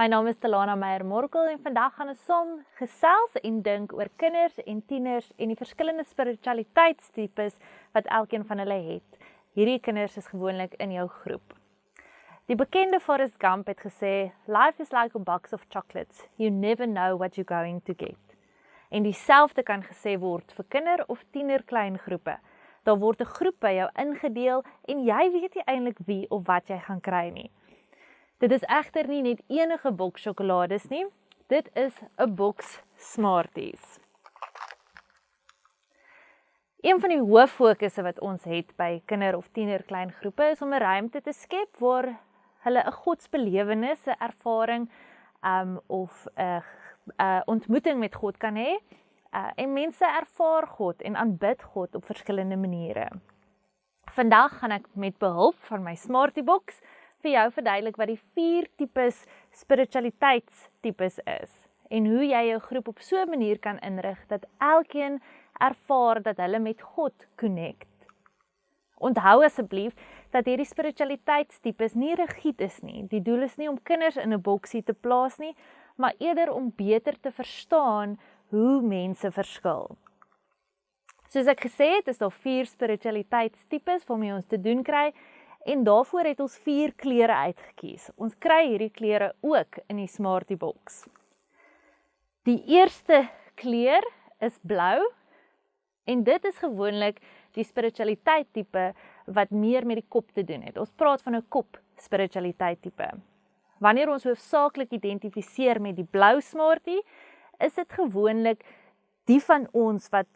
My naam is Talana Meyer-Morkel en vandag gaan ons saam gesels en dink oor kinders en tieners en die verskillende spiritualiteitstipes wat elkeen van hulle het. Hierdie kinders is gewoonlik in jou groep. Die bekende Forrest Gump het gesê, "Life is like a box of chocolates. You never know what you're going to get." En dieselfde kan gesê word vir kinder- of tienerkleingroepe. Daar word 'n groep by jou ingedeel en jy weet nie eintlik wie of wat jy gaan kry nie. Dit is egter nie net enige boks sjokolades nie, dit is 'n boks Smarties. Een van die hooffokusse wat ons het by kinder- of tienerkleingroepe is om 'n ruimte te skep waar hulle 'n godsbelewenis, 'n ervaring of 'n ontmoeting met God kan hê. En mense ervaar God en aanbid God op verskillende maniere. Vandag gaan ek met behulp van my Smartie boks vir jou verduidelik wat die 4 tipes spiritualiteitstipes is en hoe jy jou groep op so 'n manier kan inrig dat elkeen ervaar dat hulle met God connect. Onthou asseblief dat hierdie spiritualiteitstipes nie rigied is nie. Die doel is nie om kinders in 'n boksie te plaas nie, maar eerder om beter te verstaan hoe mense verskil. Soos ek gesê het, is daar 4 spiritualiteitstipes waarmee ons te doen kry en daarvoor het ons 4 kleure uitgekies. Ons kry hierdie kleure ook in die Smartie boks. Die eerste kleur is blou en dit is gewoonlik die spiritualiteittipe wat meer met die kop te doen het. Ons praat van 'n kop spiritualiteittipe. Wanneer ons hoofsaaklik identifiseer met die blou Smartie, is dit gewoonlik die van ons wat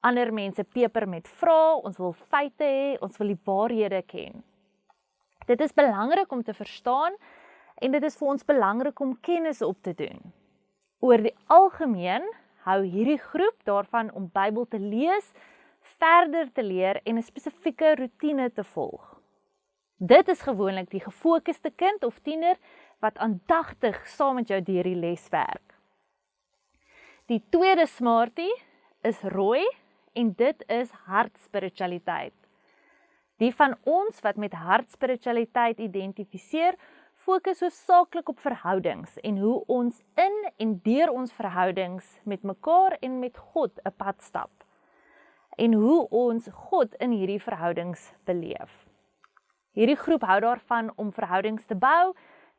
ander mense peper met vra, ons wil feite hê, ons wil die waarhede ken. Dit is belangrik om te verstaan en dit is vir ons belangrik om kennis op te doen. Oor die algemeen hou hierdie groep daarvan om Bybel te lees, verder te leer en 'n spesifieke roetine te volg. Dit is gewoonlik die gefokusde kind of tiener wat aandagtig saam met jou deur die les werk. Die tweede Smartie is rooi en dit is hartspiritualiteit. Die van ons wat met hartspiritualiteit identifiseer, fokus hoofsaaklik op verhoudings en hoe ons in en deur ons verhoudings met mekaar en met God 'n pad stap. En hoe ons God in hierdie verhoudings beleef. Hierdie groep hou daarvan om verhoudings te bou,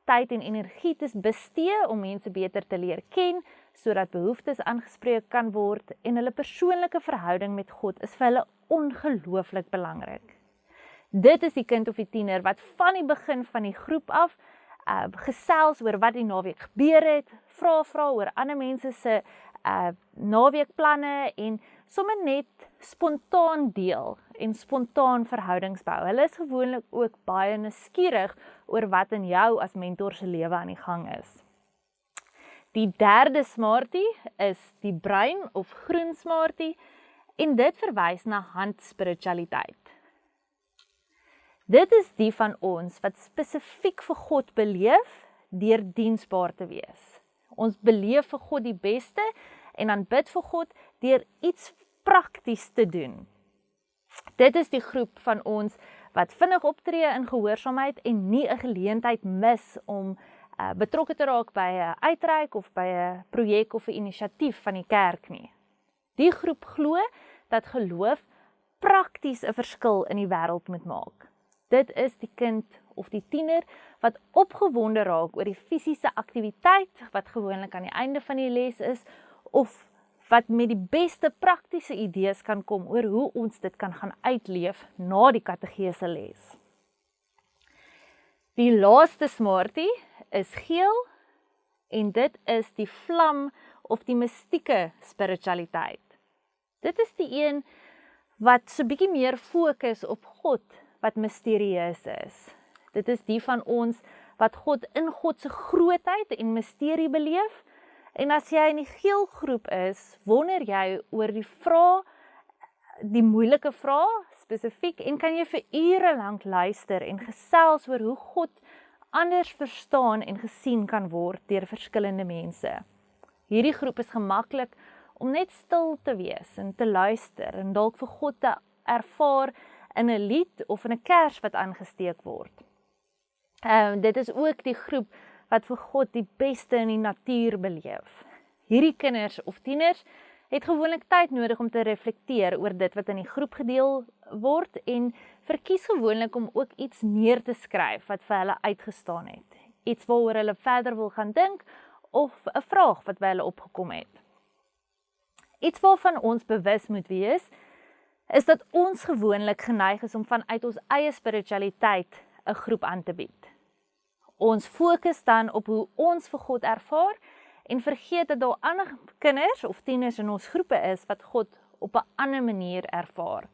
tyd en energie te bestee om mense beter te leer ken, sodat behoeftes aangespreek kan word en hulle persoonlike verhouding met God is vir hulle ongelooflik belangrik. Dit is die kind of die tiener wat van die begin van die groep af gesels oor wat die naweek gebeur het, vra oor ander mense se naweekplanne en sommer net spontaan deel en spontaan verhoudings bou. Hulle is gewoonlik ook baie nuuskierig oor wat in jou as mentor se lewe aan die gang is. Die derde Smartie is die bruin of groen Smartie en dit verwys na handspiritualiteit. Dit is die van ons wat spesifiek vir God beleef deur diensbaar te wees. Ons beleef vir God die beste en aanbid vir God deur iets prakties te doen. Dit is die groep van ons wat vinnig optree in gehoorsaamheid en nie 'n geleentheid mis om betrokke te raak by 'n uitreik of by 'n projek of 'n inisiatief van die kerk nie. Die groep glo dat geloof prakties 'n verskil in die wêreld moet maak. Dit is die kind of die tiener wat opgewonde raak oor die fisiese aktiwiteit wat gewoonlik aan die einde van die les is of wat met die beste praktiese idees kan kom oor hoe ons dit kan gaan uitleef na die kategese les. Die laaste Smartie is geel en dit is die vlam of die mystieke spiritualiteit. Dit is die een wat so bietjie meer fokus op God wat misterieus is. Dit is die van ons wat God in God se grootheid en misterie beleef. En as jy in die geel groep is, wonder jy oor die moeilike vrae spesifiek en kan jy vir ure lank luister en gesels oor hoe God anders verstaan en gesien kan word deur verskillende mense. Hierdie groep is gemaklik om net stil te wees en te luister en dalk vir God te ervaar in 'n lied of in 'n kers wat aangesteek word. Dit is ook die groep wat vir God die beste in die natuur beleef. Hierdie kinders of tieners het gewoonlik tyd nodig om te reflekteer oor dit wat in die groep gedeel word en verkies gewoonlik om ook iets neer te skryf wat vir hulle uitgestaan het. Iets waaroor hulle verder wil gaan dink of 'n vraag wat by hulle opgekom het. Iets waarvan ons bewus moet wees, is dat ons gewoonlik geneig is om vanuit ons eie spiritualiteit 'n groep aan te bied. Ons fokus dan op hoe ons vir God ervaar en vergeet dat daar ander kinders of tieners in ons groepe is wat God op 'n ander manier ervaar.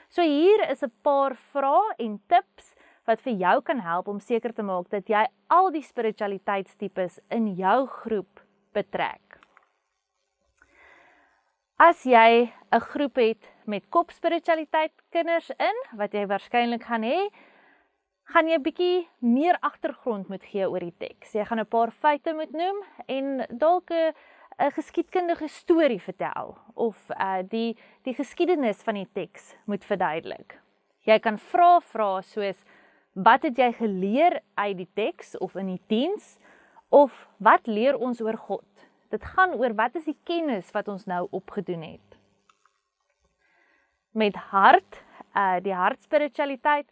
So hier is 'n paar vrae en tips wat vir jou kan help om seker te maak dat jy al die spiritualiteitstipes in jou groep betrek. As jy 'n groep het met kopspiritualiteit kinders in, wat jy waarskynlik gaan hê, gaan jy 'n bietjie meer agtergrond moet gee oor die teks. Jy gaan 'n paar feite moet noem en dalk 'n geskiedkundige storie vertel of die geskiedenis van die teks moet verduidelik. Jy kan vra soos, wat het jy geleer uit die teks of in die diens, of wat leer ons oor God? Dit gaan oor wat is die kennis wat ons nou opgedoen het. Met hart, die hartspiritualiteit,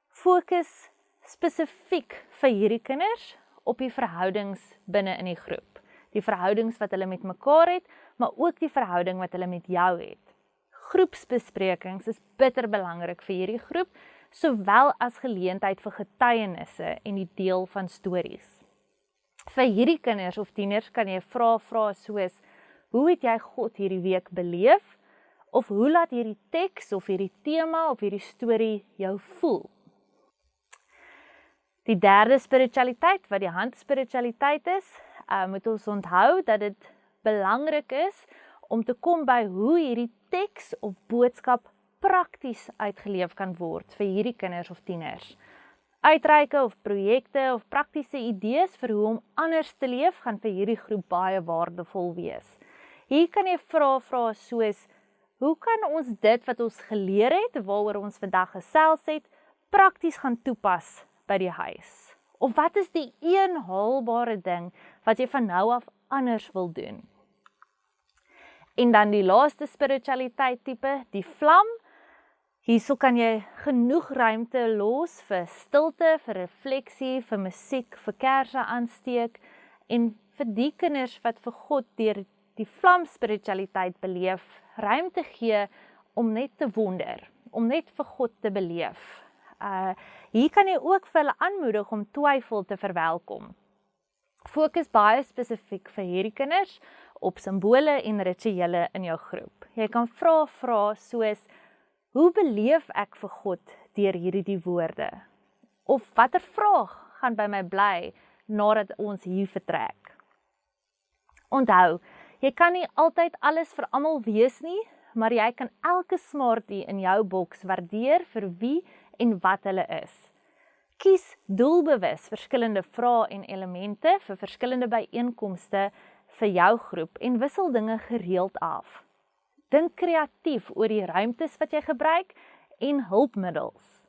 fokus spesifiek vir hierdie kinders op die verhoudings binne in die groep. Die verhoudings wat hulle met mekaar het, maar ook die verhouding wat hulle met jou het. Groepsbesprekings is bitter belangrik vir hierdie groep, sowel as geleentheid vir getuienisse en die deel van stories. Vir hierdie kinders of tieners kan jy vra soos, hoe het jy God hierdie week beleef? Of hoe laat hierdie teks of hierdie tema of hierdie storie jou voel? Die derde spiritualiteit, wat die handspiritualiteit is, moet ons onthou dat dit belangrik is om te kom by hoe hierdie teks of boodskap prakties uitgeleef kan word vir hierdie kinders of tieners. Uitreike of projekte of praktiese idees vir hoe om anders te leef gaan vir hierdie groep baie waardevol wees. Hier kan jy vra soos, hoe kan ons dit wat ons geleer het, waaroor ons vandag gesels het, prakties gaan toepas by die huis? Of wat is die een haalbare ding wat jy van nou af anders wil doen? En dan die laaste spiritualiteit tipe, die vlam. Hierso kan jy genoeg ruimte los vir stilte, vir refleksie, vir musiek, vir kersse aansteek en vir die kinders wat vir God deur die vlam spiritualiteit beleef, ruimte gee om net te wonder, om net vir God te beleef. Hier kan jy ook vir hulle aanmoedig om twyfel te verwelkom. Fokus baie spesifiek vir hierdie kinders op simbole en rituele in jou groep. Jy kan vra soos, hoe beleef ek vir God deur hierdie woorde? Of watter vraag gaan by my bly nadat ons hier vertrek? Onthou, jy kan nie altyd alles vir almal wees nie, maar jy kan elke smartie in jou boks waardeer vir wie en wat hulle is. Kies doelbewus verskillende vrae en elemente vir verskillende byeenkomste vir jou groep en wissel dinge gereeld af. Dink kreatief oor die ruimtes wat jy gebruik en hulpmiddels.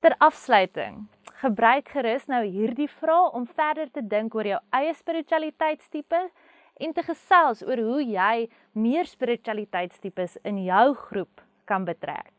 Ter afsluiting, gebruik gerus nou hierdie vrae om verder te dink oor jou eie spiritualiteitstipe en te gesels oor hoe jy meer spiritualiteitstipes in jou groep kan betrek.